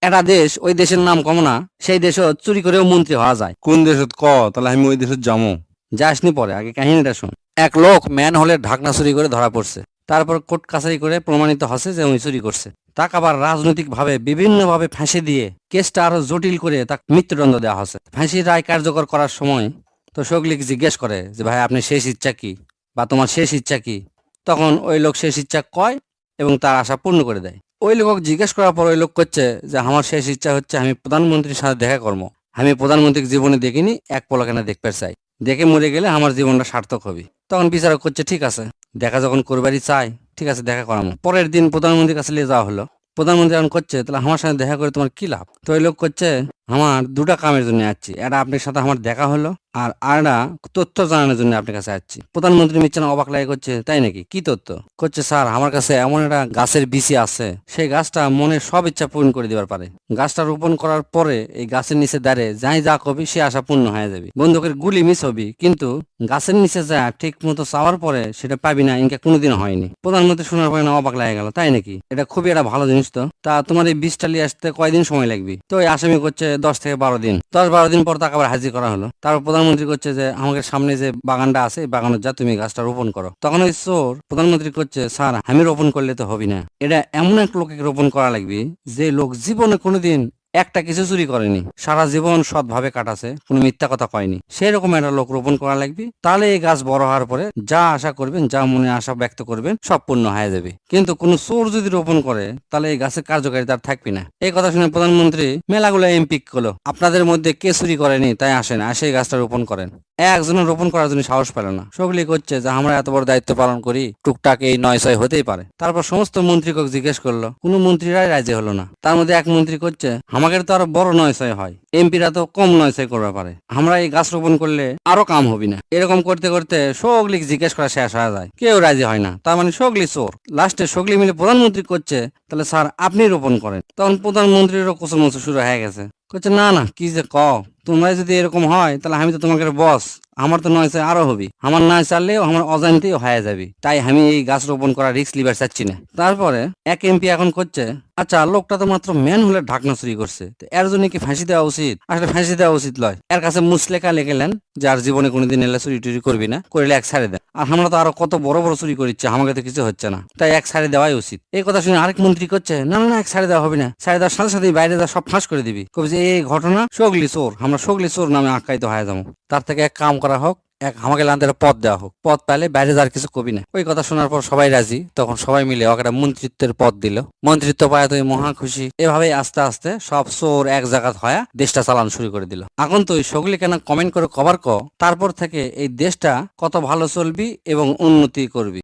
একটা দেশ ওই দেশের নাম কম না, সেই দেশও চুরি করেও মন্ত্রী হওয়া যায়। কোন দেশত ক, তাহলে আমি ওই দেশত যাবো। যাসনি, পরে আগে কাহিনীটা শুন। এক লোক ম্যান হোলের ঢাকনা চুরি করে ধরা পড়ছে। তারপর কোর্ট কাছারি করে প্রমাণিত হচ্ছে যে উনি চুরি করছে। তাকে আবার রাজনৈতিক ভাবে বিভিন্ন ভাবে ফাঁসি দিয়ে কেসটা আরো জটিল করে তাকে মৃত্যুদণ্ড দেওয়া হচ্ছে। ফাঁসির রায় কার্যকর করার সময় তো শোকলিক জিজ্ঞেস করে যে ভাই আপনার শেষ ইচ্ছা কি, বা তোমার শেষ ইচ্ছা কি। তখন ওই লোক শেষ ইচ্ছা কয় এবং তার আশা পূর্ণ করে দেয়। ওই লোক জিজ্ঞেস করার পর ওই লোক করছে যে আমার শেষ ইচ্ছা হচ্ছে আমি প্রধানমন্ত্রীর সাথে দেখা করবো। আমি প্রধানমন্ত্রীর জীবনে দেখিনি, এক পলকে দেখতে চাই। দেখে মরে গেলে আমার জীবনটা সার্থক হবে। তখন বিচারক করছে ঠিক আছে, দেখা যখন করবারই চাই, ঠিক আছে দেখা করামো। পরের দিন প্রধানমন্ত্রীর কাছে নিয়ে যাওয়া হলো। প্রধানমন্ত্রী এখন করছে তাহলে আমার সাথে দেখা করে তোমার কি লাভ। তো ওই লোক করছে আমার দুটা কামের জন্য আসছি, এটা আপনার সাথে আমার দেখা হলো, আর আরেকটা তথ্য জানানোর জন্য আপনার কাছে আসছি। প্রধানমন্ত্রী মিচ্ছানা অবাক লাগে করছে তাই নাকি, কি তথ্য? করছে স্যার আমার কাছে এমন একটা গাছের বিচি আছে, সেই গাছটা মনের সব ইচ্ছা পূরণ করে দিবার পারে। গাছটা রোপণ করার পরে এই গাছের নিচে দাঁড়িয়ে যাই যা কবি সে আশা পূর্ণ হয়ে যাবে। বন্দুকের গুলি মিস হবি, কিন্তু গাছের নিচে যা ঠিক মতো চাওয়ার পরে সেটা পাবি না, ইনকা কোনোদিন হয়নি। প্রধানমন্ত্রী শোনার পরে না অবাক লাগে গেল, তাই নাকি, এটা খুবই একটা ভালো জিনিস। তো তা তোমার এই বীজটা নিয়ে আসতে কয়দিন সময় লাগবে? তো ওই আসামি করছে 10 থেকে 12 দিন। 10-12 দিন পর তাকে আবার হাজির করা হলো। তারপর প্রধানমন্ত্রী করছে যে আমাদের সামনে যে বাগানটা আছে এই বাগানে যা তুমি গাছটা রোপণ করো। তখন ওই চোর প্রধানমন্ত্রী করছে স্যার আমি রোপণ করলে তো হবি না, এটা এমন এক লোকে রোপণ করা লাগবে যে লোক জীবনে কোনোদিন একটা কিছু চুরি করেনি, সারা জীবন সৎভাবে কাটাছে, কোনো মিথ্যা কথা কয়নি, সেরকম একটা লোক রোপণ করা লাগবে। তাহলে এই গাছ বড় হওয়ার পরে যা আশা করবেন, যা মনে আশা ব্যক্ত করবেন সব পূর্ণ হয়ে যাবে। কিন্তু কোন চোর যদি রোপণ করে তাহলে এই গাছের কার্যকারিতা আর থাকবে না। এই কথা শুনে প্রধানমন্ত্রী মেলাগুলো এমপি করলো, আপনাদের মধ্যে কে চুরি করেনি তাই আসেন, আসে এই গাছটা রোপণ করেন। একজনের রোপণ করার জন্য সাহস পেল না। সকলেই করছে যে আমরা এত বড় দায়িত্ব পালন করি, টুকটাক এই 9-6 হতেই পারে। তারপর সমস্ত মন্ত্রীকে জিজ্ঞেস করলো, কোনো মন্ত্রীরাই রাজি হলো না। তার মধ্যে এক মন্ত্রী করছে আমাদের তো আরো বড় 9-6 হয়, এমপিরা তো কম 9-6 করতে পারে, আমরা এই গাছ রোপণ করলে আরো কাম হবি না। এরকম করতে করতে সকলি জিজ্ঞেস করা শেষ হয়ে যায়, কেউ রাজি হয় না। তার মানে সকলি চোর। লাস্টে সকলি মিলে প্রধানমন্ত্রী করছে তাহলে স্যার আপনি রোপণ করেন। তখন প্রধানমন্ত্রীরও কোচমোচ শুরু হয়ে গেছে, করছে না না কি যে কও, তোমরা যদি এরকম হয় তাহলে আমি তো তোমাকে বস, আমার তো 9-6 আরো হবি, আমার না চাললেও আমার অজান্তেই হয়ে যাবে, তাই আমি এই গাছ রোপণ করা রিস্ক লিবার চাচ্ছি না। তারপরে এক এমপি এখন করছে আচ্ছা লোকটা তো মাত্র ম্যান হলে ঢাকনা চুরি করছে, তো এর জন্য কি ফাঁসি দেওয়া উচিত? আসলে ফাঁসি দেওয়া উচিত লয়, এর কাছে মুসলেখা লেগেলেন যে আর জীবনে কোনোদিন এলে চুরি টুরি করবি না, করলে এক ছাড়ে দেন। আর আমরা তো আরো কত বড় বড় চুরি করিচ্ছে, আমাকে তো কিছু হচ্ছে না, তাই এক ছাড়ে দেওয়াই উচিত। এই কথা শুনে আরেক মন্ত্রী করছে না না না এক ছাড়ে দেওয়া হবে না, ছাড়ে দেওয়ার সাথে সাথে বাইরে যা সব ফাঁস করে দিবি, কবি যে এই ঘটনা সগলি চোর, আমরা সগলি চোর নামে আখ্যায়িত হয়ে যাবো। তার থেকে এক কাম করা হোক, এক আমাকে লান্দের পদ দেওয়া হোক, পদ পাইলে বাইরে যার কিছু কবি না। ওই কথা শোনার পর সবাই রাজি। তখন সবাই মিলে ওকে একটা মন্ত্রিত্বের পদ দিল। মন্ত্রিত্ব পায় তুই মহা খুশি। এভাবেই আস্তে আস্তে সব চোর এক জায়গাত হয়ে দেশটা চালানো শুরু করে দিল। এখন তুই সকলে কেন কমেন্ট করে কভার ক, তারপর থেকে এই দেশটা কত ভালো চলবি এবং উন্নতি করবি।